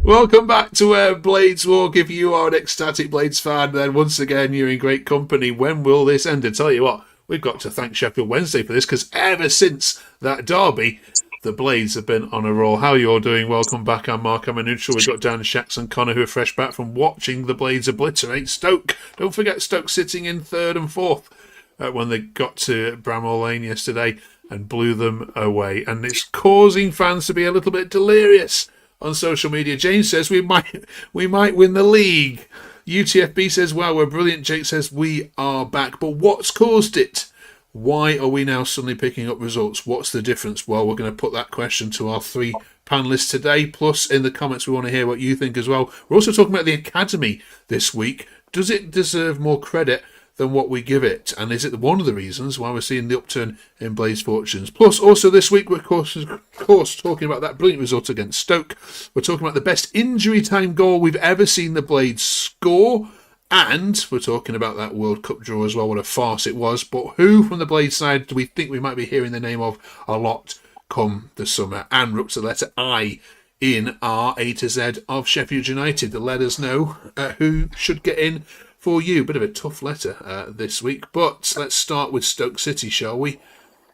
Welcome back to Blades Walk. If you are an ecstatic Blades fan, then once again you're in great company. When will this end? I tell you what, we've got to thank Sheffield Wednesday for this, because ever since that derby, the Blades have been on a roll. How are you all doing? Welcome back. I'm Mark. I'm a neutral. We've got Dan, Shax and Connor, who are fresh back from watching the Blades obliterate Stoke. Don't forget Stoke sitting in third and fourth when they got to Bramall Lane yesterday and blew them away. And it's causing fans to be a little bit delirious on social media. James says we might win the league. UTFB says, wow, we're brilliant. Jake says we are back. But what's caused it? Why are we now suddenly picking up results? What's the difference? Well, we're going to put that question to our three panellists today. Plus, in the comments, we want to hear what you think as well. We're also talking about the academy this week. Does it deserve more credit than what we give it? And is it one of the reasons why we're seeing the upturn in Blaze fortunes? Plus, also this week, we're of course talking about that brilliant result against Stoke. We're talking about the best injury time goal we've ever seen the Blades score. And we're talking about that World Cup draw as well, what a farce it was. But who from the Blades side do we think we might be hearing the name of a lot come the summer? And we're up to the letter I in our A to Z of Sheffield United to let us know who should get in for you. Bit of a tough letter this week, but let's start with Stoke City, shall we?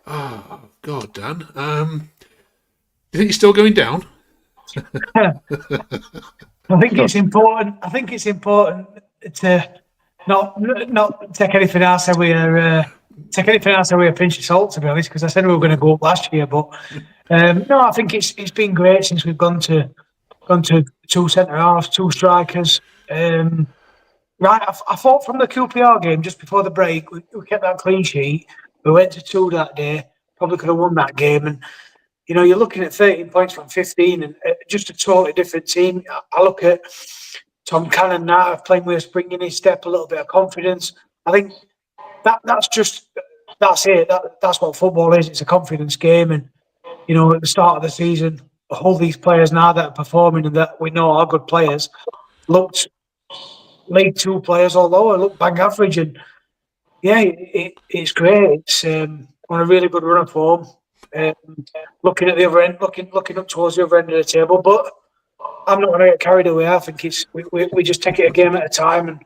Oh, God, Dan. Do you think you're still going down? I think it's important. I think it's important to not take anything else that we are a pinch of salt, to be honest, because I said we were going to go up last year, but no, I think it's been great since we've gone to two centre halves, two strikers. Right, I thought from the QPR game just before the break, we kept that clean sheet. We went to 2 that day. Probably could have won that game, and you know, you're looking at 13 points from 15, and just a totally different team. I look at Tom Cannon now playing with a spring in his step, a little bit of confidence. I think that's it. That's what football is. It's a confidence game, and you know, at the start of the season, all these players now that are performing and that we know are good players looked League Two players all lower, look bang average, and yeah, it's great. It's on a really good run of form. Looking at the other end, looking up towards the other end of the table, but I'm not going to get carried away. I think we just take it a game at a time, and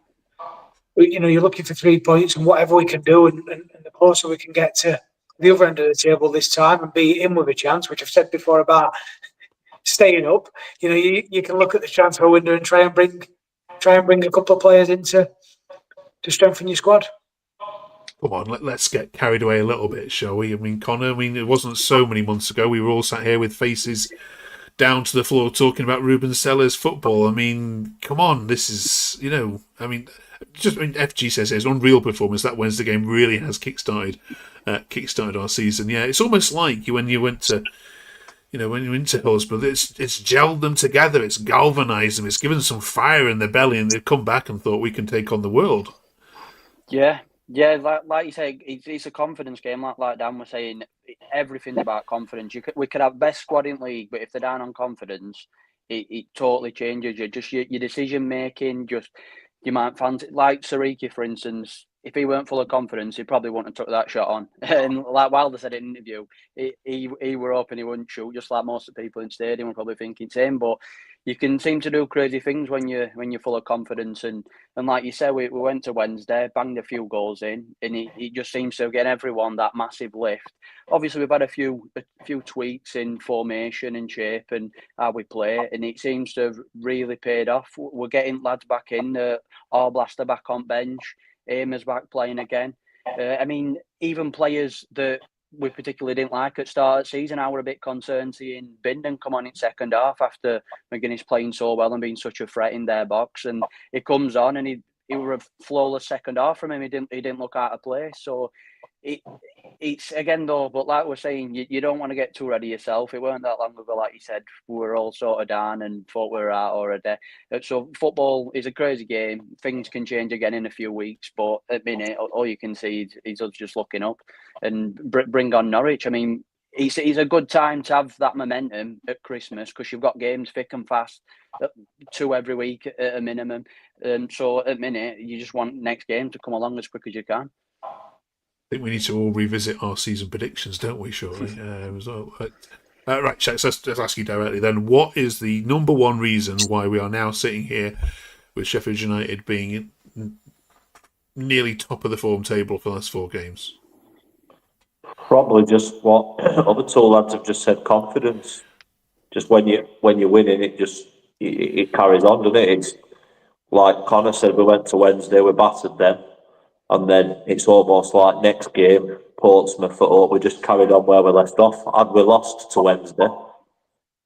you're looking for 3 points and whatever we can do, and the closer we can get to the other end of the table this time and be in with a chance, which I've said before about staying up. You know, you can look at the transfer window and try and bring a couple of players in to strengthen your squad. Come on, let's get carried away a little bit, shall we? I mean, Connor, it wasn't so many months ago we were all sat here with faces down to the floor talking about Ruben Sellers football. I mean, come on, this is, FG says it's unreal performance. That Wednesday game really has kickstarted our season. Yeah, it's almost like when you went to, when you went to Hillsborough, it's gelled them together, it's galvanised them, it's given them some fire in their belly, and they've come back and thought we can take on the world. Yeah, like you say, it's a confidence game. Like Dan was saying, everything's about confidence. We could have best squad in league, but if they're down on confidence, it totally changes you. Just your decision making. Just you might fancy, like Sariki, for instance. If he weren't full of confidence, he probably wouldn't have took that shot on. And like Wilder said in an interview, he were hoping he wouldn't shoot, just like most of the people in the stadium were probably thinking same. But you can seem to do crazy things when you're full of confidence. And like you said, we went to Wednesday, banged a few goals in, and it just seems to get everyone that massive lift. Obviously, we've had a few tweaks in formation and shape and how we play, and it seems to have really paid off. We're getting lads back in, Blaster back on bench, Amer's back playing again. Even players that we particularly didn't like at start of the season, I were a bit concerned seeing Bindon come on in second half after McGuinness playing so well and being such a threat in their box. And he comes on and he were a flawless second half from him. He didn't look out of place. So it's again though, but like we're saying, you don't want to get too ready yourself. It weren't that long ago, like you said, we were all sort of down and thought we were out already. So football is a crazy game. Things can change again in a few weeks, but at the minute, all you can see is us just looking up and bring on Norwich. I mean, it's a good time to have that momentum at Christmas because you've got games thick and fast, 2 every week at a minimum. So at the minute, you just want next game to come along as quick as you can. I think we need to all revisit our season predictions, don't we, surely? Right, so let's ask you directly then. What is the number one reason why we are now sitting here with Sheffield United being nearly top of the form table for the last 4 games? Probably just what other two lads have just said: confidence. Just when you're winning, it carries on, doesn't it? It's like Connor said. We went to Wednesday, we battered them, and then it's almost like next game, Portsmouth at home. We just carried on where we left off. Had we lost to Wednesday,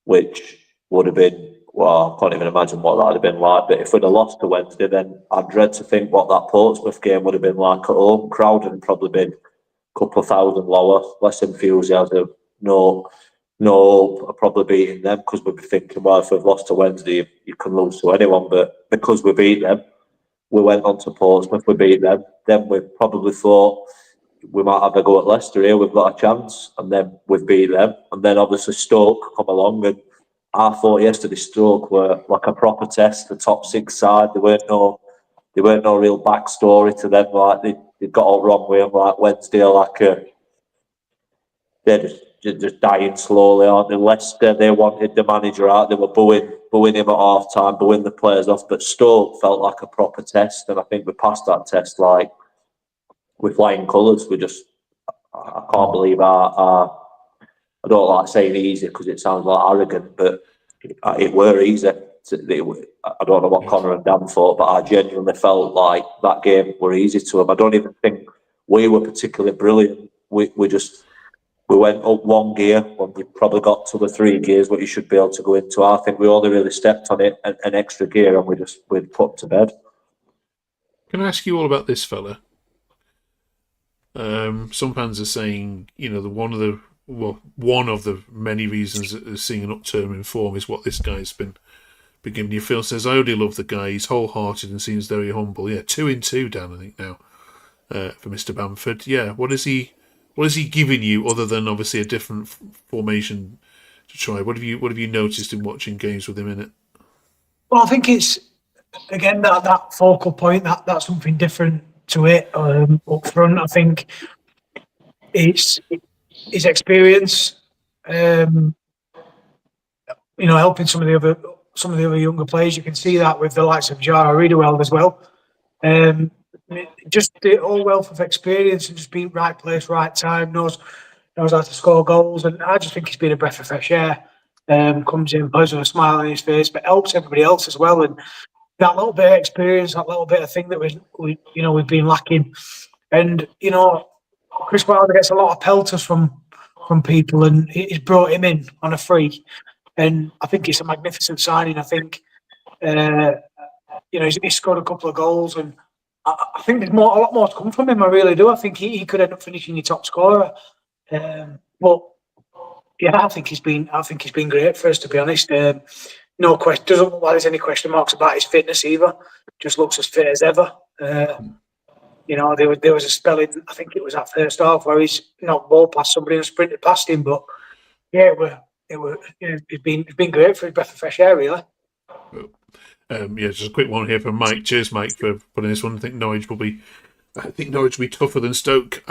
which would have been, well, I can't even imagine what that would have been like. But if we'd have lost to Wednesday, then I'd dread to think what that Portsmouth game would have been like at home. Crowd had probably been a couple of thousand lower, less enthusiasm, no hope of probably beating them, because we'd be thinking, well, if we've lost to Wednesday, you can lose to anyone. But because we beat them, we went on to Portsmouth, we beat them. Then we probably thought we might have a go at Leicester here, we've got a chance, and then we've beat them. And then obviously Stoke come along, and I thought yesterday Stoke were like a proper test, the top 6 side. There weren't no real backstory to them. Like they got all wrong with them, like Wednesday, they're just dying slowly, aren't they? Leicester, they wanted the manager out. They were booing him at half time, booing the players off. But Stoke felt like a proper test, and I think we passed that test like with flying colours. I can't believe I don't like saying easy because it sounds like arrogant, but it were easy. I don't know what Connor and Dan thought, but I genuinely felt like that game were easy to them. I don't even think we were particularly brilliant. We went up 1 gear when we probably got to the 3 gears what you should be able to go into. I think we only really stepped on it an extra gear, and we'd put to bed. Can I ask you all about this fella? Some fans are saying, one of the many reasons that they're seeing an upturn in form is what this guy's been giving you. Phil says, I only love the guy. He's wholehearted and seems very humble. Yeah, 2 in 2, Dan, I think now, for Mr. Bamford. Yeah, what is he giving you other than obviously a different formation to try? What have you noticed in watching games with him in it? Well, I think it's again that focal point, that's something different to it up front. I think it's his experience, helping some of the other younger players. You can see that with the likes of Jara Riedewald as well. Just the whole wealth of experience and just being right place, right time, knows how to score goals. And I just think he's been a breath of fresh air. Comes in, plays with a smile on his face, but helps everybody else as well. And that little bit of experience, that little bit of thing that we've been lacking. And Chris Wilder gets a lot of pelters from people, and he's brought him in on a free. And I think it's a magnificent signing. I think he's scored a couple of goals, and I think there's a lot more to come from him. I really do. I think he could end up finishing your top scorer. But yeah, I think he's been great for us, to be honest. No question. Doesn't look like there's any question marks about his fitness either. Just looks as fit as ever. There was a spell in, I think it was that first half, where he's knocked ball past somebody and sprinted past him. But yeah, it's been great for his breath of fresh air, really. Just a quick one here from Mike. Cheers, Mike, for putting this one. I think Norwich will be tougher than Stoke.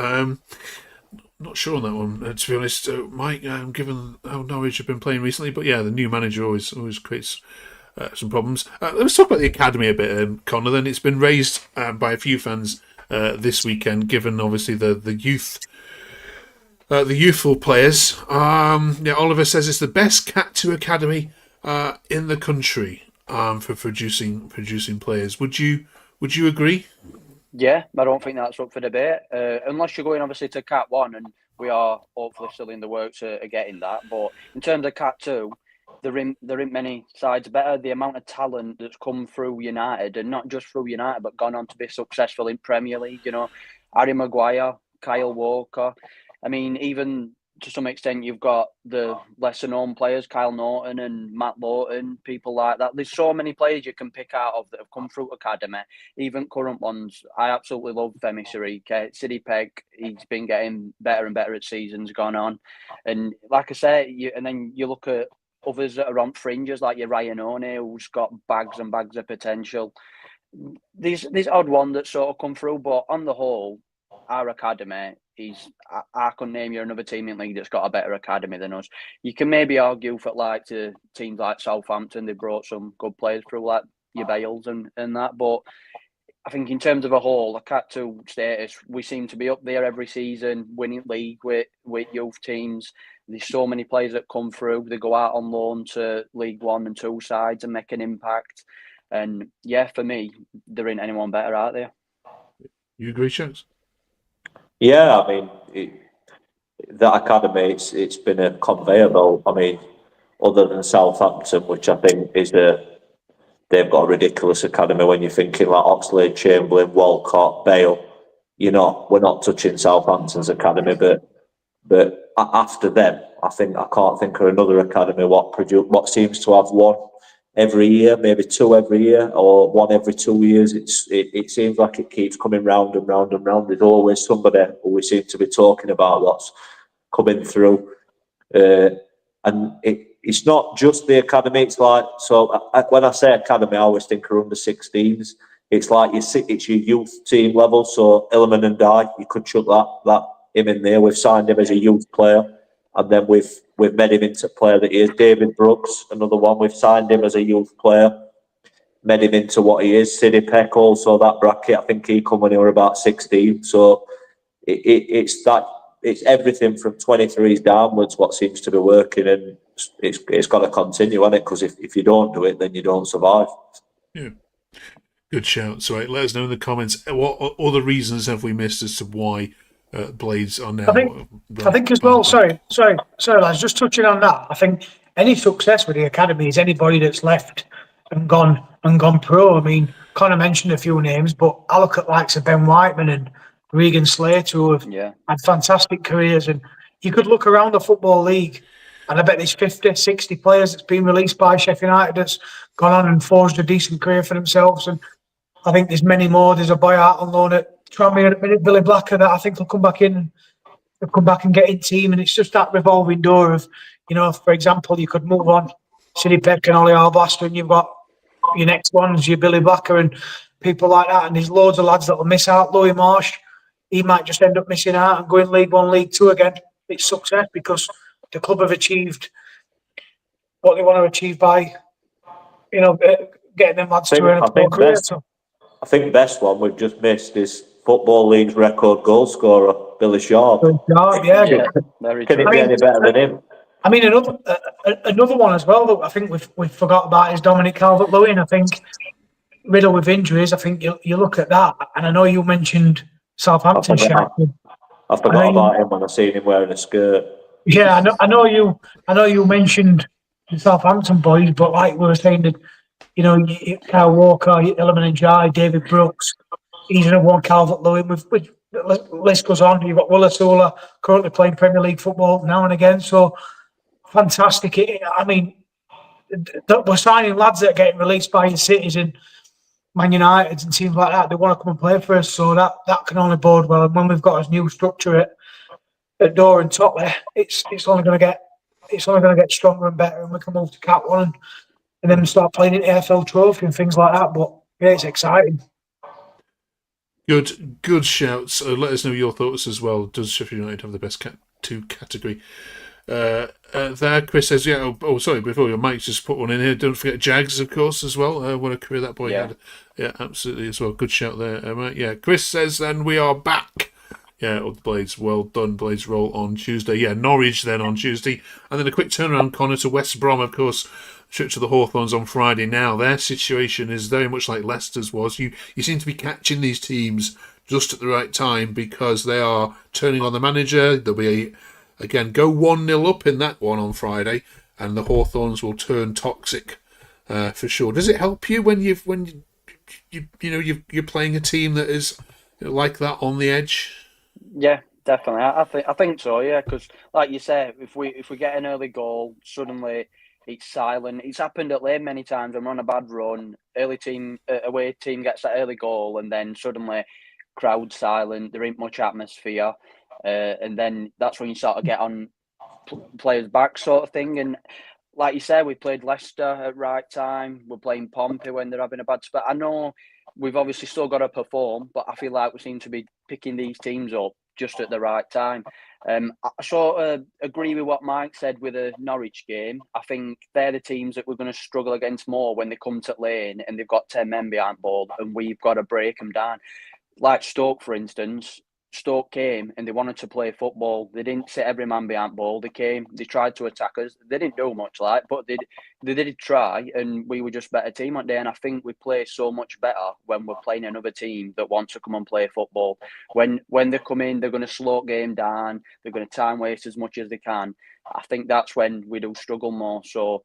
Not sure on that one, to be honest, Mike. Given how Norwich have been playing recently, but yeah, the new manager always creates some problems. Let's talk about the academy a bit, Connor. Then it's been raised by a few fans this weekend, given obviously the youth. The youthful players. Oliver says it's the best Cat 2 academy in the country for producing players. Would you agree? Yeah, I don't think that's up for debate. Unless you're going obviously to Cat 1, and we are hopefully still in the works of getting that. But in terms of Cat 2, there ain't many sides better. The amount of talent that's come through United, and not just through United, but gone on to be successful in Premier League. Harry Maguire, Kyle Walker. I mean, even to some extent, you've got the lesser-known players, Kyle Norton and Matt Lawton, people like that. There's so many players you can pick out of that have come through academy, even current ones. I absolutely love Femi Sirike. Sidney Pegg, he's been getting better and better as seasons gone on. And like I say, and then you look at others that are on fringes, like your Ryan O'Neill, who's got bags and bags of potential. These odd ones that sort of come through, but on the whole, our academy I couldn't name you another team in league that's got a better academy than us. You can maybe argue for like to teams like Southampton, they brought some good players through, like your Bales and that. But I think in terms of a whole, the Cat 2 status, we seem to be up there every season, winning league with youth teams. There's so many players that come through. They go out on loan to League 1 and 2 sides and make an impact. And yeah, for me, there ain't anyone better out there. You agree, Shanks? Yeah, I mean, that academy, it's been a conveyor belt. I mean, other than Southampton, which I think they've got a ridiculous academy when you're thinking like Oxlade, Chamberlain, Walcott, Bale. We're not touching Southampton's academy, but after them, I can't think of another academy what seems to have one every year, maybe two every year, or one every 2 years. It seems like it keeps coming round and round and round. There's always somebody who we seem to be talking about what's coming through, and it's not just the academy. It's like, so when I say academy, I always think of under 16s. It's like it's your youth team level. So Ilman and Dye, you could chuck that him in there. We've signed him as a youth player, and then we've made him into a player that he is. David Brooks, another one. We've signed him as a youth player, made him into what he is. Sidney Peck, also that bracket. I think he come when he were about 16. So it's everything from 23s downwards what seems to be working, and it's got to continue, hasn't it? Because if you don't do it, then you don't survive. Yeah. Good shout. So let us know in the comments what other reasons have we missed as to why Blades are now. I think as well. Sorry, lads. Just touching on that. I think any success with the academy is anybody that's left and gone pro. I mean, Connor mentioned a few names, but I look at likes of Ben Whiteman and Regan Slater, who have had fantastic careers. And you could look around the Football League, and I bet there's 50, 60 players that's been released by Sheffield United that's gone on and forged a decent career for themselves. And I think there's many more. There's a boy out on loan at Tranmere at the minute, Billy Blacker, that I think will come back in. They'll come back and get in team, and it's just that revolving door of, for example, you could move on Sidney Peck and Ollie Arblaster, and you've got your next ones, your Billy Blacker and people like that. And there's loads of lads that will miss out. Louis Marsh, he might just end up missing out and going League 1, League 2 again. It's success because the club have achieved what they want to achieve by, getting them lads to earn a pro career. I think best one we've just missed is Football League's record goal scorer, Billy Sharp. Can it be any better than him? I mean, another one as well that I think we've forgot about is Dominic Calvert-Lewin. I think riddled with injuries. I think you look at that, and I know you mentioned Southampton. I forgot about him when I seen him wearing a skirt. Yeah, I know you mentioned the Southampton boys, but like we were saying that, Kyle Walker, Ilman and Jai, David Brooks, he's another one, Calvert-Lewin. The list goes on. You've got Willa Sula currently playing Premier League football now and again. So fantastic. I mean, we're signing lads that are getting released by your cities and Man United and teams like that. They want to come and play for us. So that can only bode well. And when we've got this new structure at Door and Totley, it's only going to get stronger and better, and we can move to Cat 1 and then start playing in AFL Trophy and things like that. But yeah, it's exciting. Good shouts. Let us know your thoughts as well. Does Sheffield United have the best Cat 2 category? There, Chris says, yeah. Oh, sorry. Before your mic, just put one in here. Don't forget Jags, of course, as well. What a career that boy had. Yeah, absolutely as well. Good shout there. Yeah, Chris says, and we are back. Yeah, the Blades. Well done, Blades roll on Tuesday. Yeah, Norwich then on Tuesday, and then a quick turnaround, Connor, to West Brom, of course. Trip to the Hawthorns on Friday. Now their situation is very much like Leicester's was. You seem to be catching these teams just at the right time because they are turning on the manager. They'll be go 1-0 up in that one on Friday, and the Hawthorns will turn toxic for sure. Does it help you when you're playing a team that is like that on the edge? Yeah, definitely. I think so. Yeah, because like you say, if we get an early goal, suddenly it's silent. It's happened at lane many times when we're on a bad run. Away team gets that early goal, and then suddenly crowd silent. There ain't much atmosphere, and then that's when you sort of get on players' back, sort of thing. And like you said, we played Leicester at right time. We're playing Pompey when they're having a bad spell. I know we've obviously still got to perform, but I feel like we seem to be picking these teams up just at the right time. I sort of agree with what Mike said with the Norwich game. I think they're the teams that we're going to struggle against more when they come to lane and they've got 10 men behind ball and we've got to break them down. Like Stoke, for instance. Stoke came and they wanted to play football. They didn't sit every man behind ball. They came, they tried to attack us. They didn't do much, but they did try, and we were just a better team that day. And I think we play so much better when we're playing another team that wants to come and play football. When they come in, they're going to slow game down. They're going to time waste as much as they can. I think that's when we do struggle more. So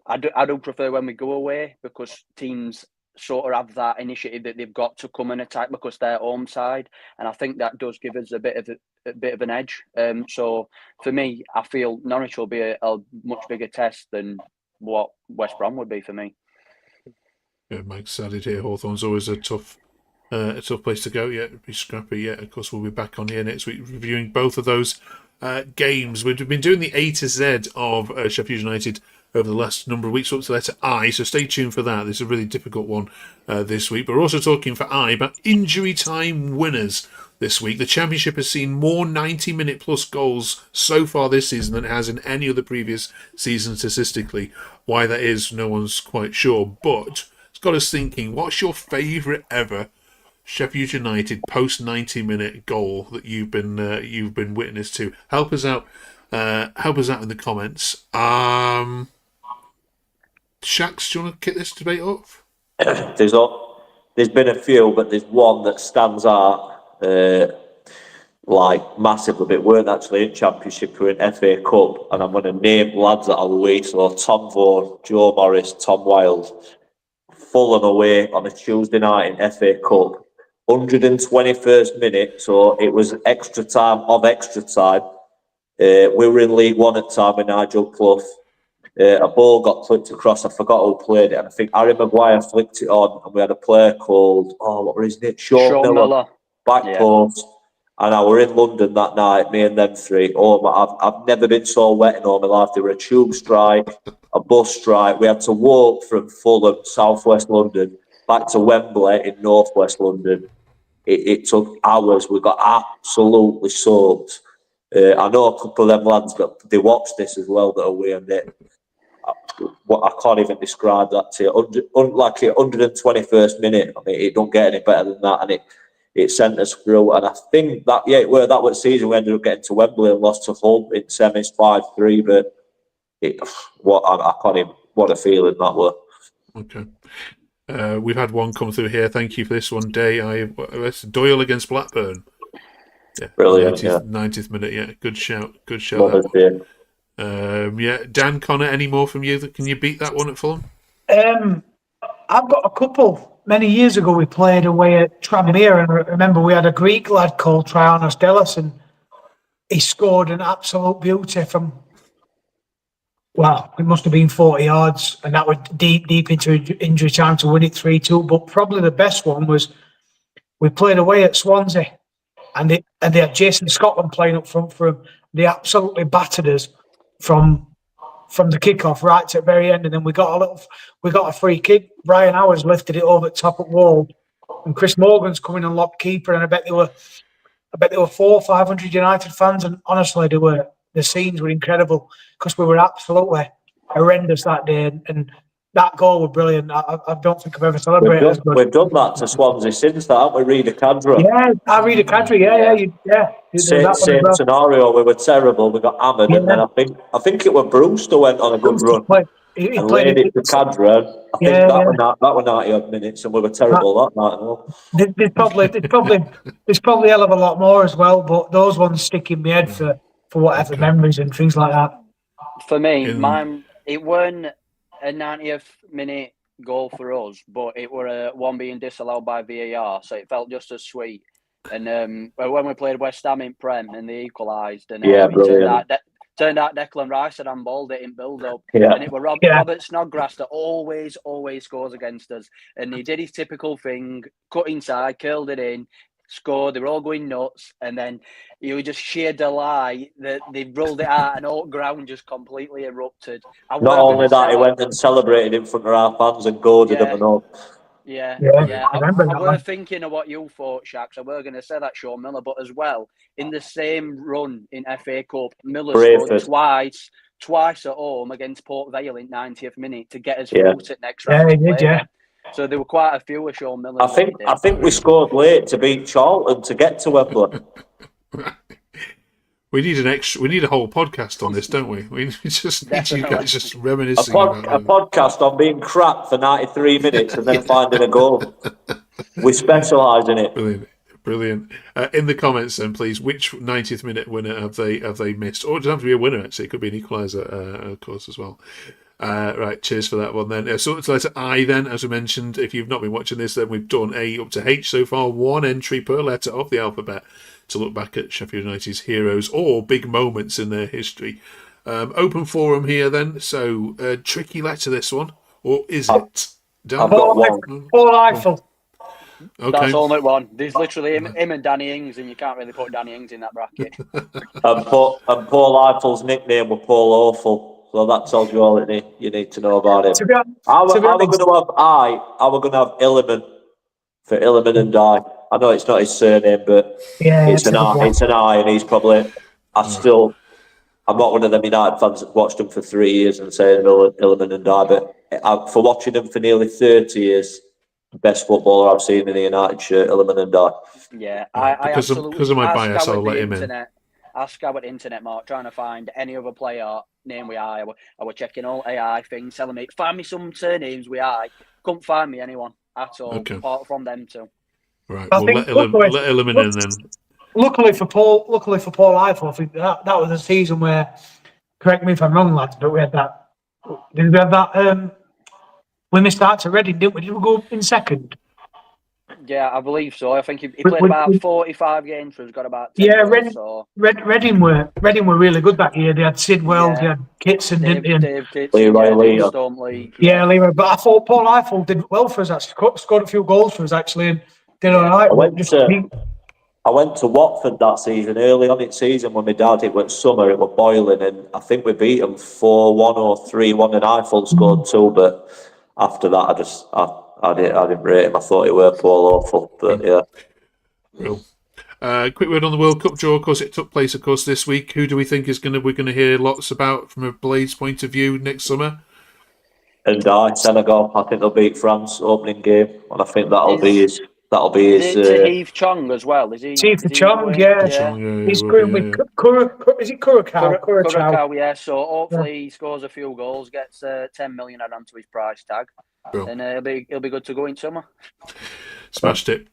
I do prefer when we go away, because teams sort of have that initiative that they've got to come and attack because they're home side, and I think that does give us a bit of an edge. So for me, I feel Norwich will be a much bigger test than what West Brom would be for me. Yeah, Mike's added here. Hawthorn's always a tough place to go. Yeah, it'd be scrappy. Yeah, of course we'll be back on here next week reviewing both of those games. We've been doing the A to Z of Sheffield United over the last number of weeks up to the letter I, so stay tuned for that. This is a really difficult one this week. But we're also talking for I about injury time winners this week. The Championship has seen more 90-minute plus goals so far this season than it has in any other previous season statistically. Why that is, no one's quite sure. But it's got us thinking, what's your favourite ever Sheffield United post 90-minute goal that you've been witness to? Help us out. Help us out in the comments. Shax, do you want to kick this debate off? There's been a few, but there's one that stands out massively. But weren't actually in Championship, we were in FA Cup, and I'm going to name lads that are away. So Tom Vaughan, Joe Morris, Tom Wilde, Fulham away on a Tuesday night in FA Cup, 121st minute. So it was extra time of extra time. We were in League One at the time with Nigel Clough. A ball got flicked across. I forgot who played it. And I think Harry Maguire flicked it on. And we had a player called, what was his name? Sean Miller. Back post. And I were in London that night, me and them three. I've never been so wet in all my life. There were a tube strike, a bus strike. We had to walk from Fulham, southwest London, back to Wembley in northwest London. It took hours. We got absolutely soaked. I know a couple of them lads, but they watched this as well that are wearing it. I can't even describe that to you. Like 121st minute, I mean, it don't get any better than that, and it sent us through. And I think that that was season we ended up getting to Wembley and lost to Hull in semis 5-3. But I can't even. What a feeling that was. Okay. We've had one come through here. Thank you for this one, Day. Doyle against Blackburn. Yeah, brilliant. 90th minute. Yeah, good shout. Good shout. Dan, Connor, any more from you? Can you beat that one at Fulham? I've got a couple. Many years ago, we played away at Tranmere, and I remember we had a Greek lad called Trianos Delis, and he scored an absolute beauty from. Well, it must have been 40 yards, and that was deep into injury time to win it 3-2. But probably the best one was we played away at Swansea. And they had Jason Scotland playing up front for him. They absolutely battered us from the kickoff right to the very end, and then we got a free kick. Brian Howard lifted it over the top at wall, and Chris Morgan's coming and locked keeper. And I bet there were 400 or 500 United fans, and honestly, the scenes were incredible because we were absolutely horrendous that day, and that goal was brilliant. I don't think I've ever celebrated as good. We've done that to Swansea since that, haven't we? Reader Cadra. Yeah, I read a Cadra. Same scenario. We were terrible. We got hammered, and then I think it was Bruce that went on a good run. He played it to Cadra. I think that was 90 odd minutes, and we were terrible that night. There's probably a hell of a lot more as well, but those ones stick in my head for whatever memories and things like that. For me, mine, it weren't a 90th minute goal for us, but it were one being disallowed by VAR, so it felt just as sweet. And when we played West Ham in Prem and they equalised, and turned out Declan Rice had handballed it in build-up, and it was Robert Snodgrass that always scores against us, and he did his typical thing, cut inside, curled it in, scored. They were all going nuts, and then you were just sheer delight that they rolled it out and all ground just completely erupted. Not only that, he went and celebrated in front of our fans and goaded them and all. Yeah, Yeah, yeah. I remember I that were one. thinking of what you thought, Shaq. So we're going to say that Sean Miller, but as well in the same run in FA Cup, Miller scored Brayford. twice at home against Port Vale in 90th minute to get us Yeah. through to next Yeah, round he to did, play yeah. them. So there were quite a few of Sean Miller's I that he think did. we scored late to beat Charlton to get to Wembley. We need we need a whole podcast on this, don't we? We just need you Definitely. guys just A reminiscing about it. podcast on being crap for 93 minutes and then finding a goal. We specialise in it. Brilliant. In the comments, then, please, which 90th minute winner have they missed? Or it doesn't have to be a winner, actually. It could be an equaliser, of course, as well. Right, cheers for that one, then. So it's letter I, then, as we mentioned. If you've not been watching this, then we've done A up to H so far. One entry per letter of the alphabet to look back at Sheffield United's heroes or big moments in their history. Open forum here, then. So, tricky letter, this one. Or is it? I've got one. Paul Eiffel. Okay. That's only one. There's literally him and Danny Ings, and you can't really put Danny Ings in that bracket. And Paul Eiffel's nickname was Paul Awful. So that tells you all you need to know about him. To be honest, I was going to have Illiman for Illiman and Die. I know it's not his surname, but yeah, it's an I, and he's probably. I'm not one of them United fans that watched him for 3 years and saying Illiman and Die, but for watching him for nearly 30 years, best footballer I've seen in a United shirt, Illiman and Die. Yeah, I absolutely. Because of my bias, I'll let him in. I scoured the internet, Mark, trying to find any other player name with I. I was checking all AI things, telling me, find me some surnames with I. Couldn't find me anyone at all, apart from them two. Right, well, let Illiman in then. Luckily for Paul Eiffel, I think that was a season where, correct me if I'm wrong, lads, but we had that. Did we have that? We missed out to Reading, didn't we? Did we go in second? Yeah, I believe so. I think he played about 45 games, so he's got about 10 goals. So. Reading were really good that year. They had Sidwell, they had Kitson, didn't they? Dave Leroy. Yeah, Leroy. But I thought Paul Eiffel did well for us, actually. Scored a few goals for us, actually, and did all right. I went to Watford that season, early on in season when my dad, it was summer, it was boiling, and I think we beat them 4-1 or 3-1, and Eiffel scored 2, but after that, I didn't rate him. I thought it were Paul Awful, but yeah. Real. Quick word on the World Cup draw. Of course, it took place, this week. Who do we think we're going to hear lots about from a Blades point of view next summer? And Senegal. I think they'll beat France opening game, and I think that'll be his. Tahith Chong as well. Is he? Tahith Chong, yeah. He's going with is it Curacao? Curacao, yeah. So hopefully he scores a few goals, gets 10 million added onto his price tag, and he'll be good to go in summer. Smashed it.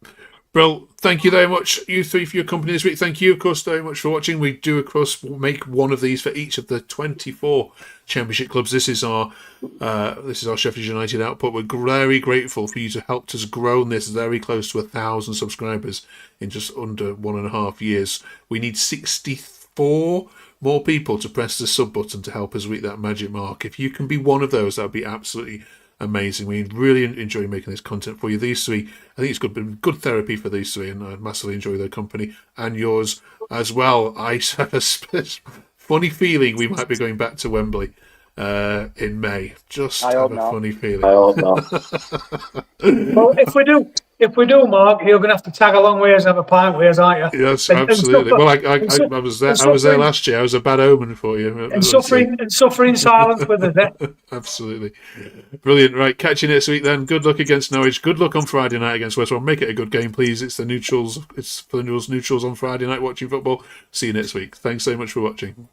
Well, thank you very much, you three, for your company this week. Thank you, of course, very much for watching. We do, of course, make one of these for each of the 24 Championship clubs. This is our Sheffield United output. We're very grateful for you to help us grow this very close to 1,000 subscribers in just under 1.5 years. We need 64 more people to press the sub button to help us reach that magic mark. If you can be one of those, that would be absolutely amazing. We really enjoy making this content for you. These three, I think it's good therapy for these three, and I massively enjoy their company and yours as well. I have a funny feeling we might be going back to Wembley in May. I have a funny feeling. I hope not. Well, if we do, Mark, you're going to have to tag along with us and have a pint with us, aren't you? Yes, absolutely. Well, I was there. I was there last year. I was a bad omen for you. And suffering silence with us. Eh? Absolutely. Brilliant. Right, catch you next week then. Good luck against Norwich. Good luck on Friday night against West Brom. Make it a good game, please. It's the neutrals. It's for the neutrals on Friday night watching football. See you next week. Thanks so much for watching.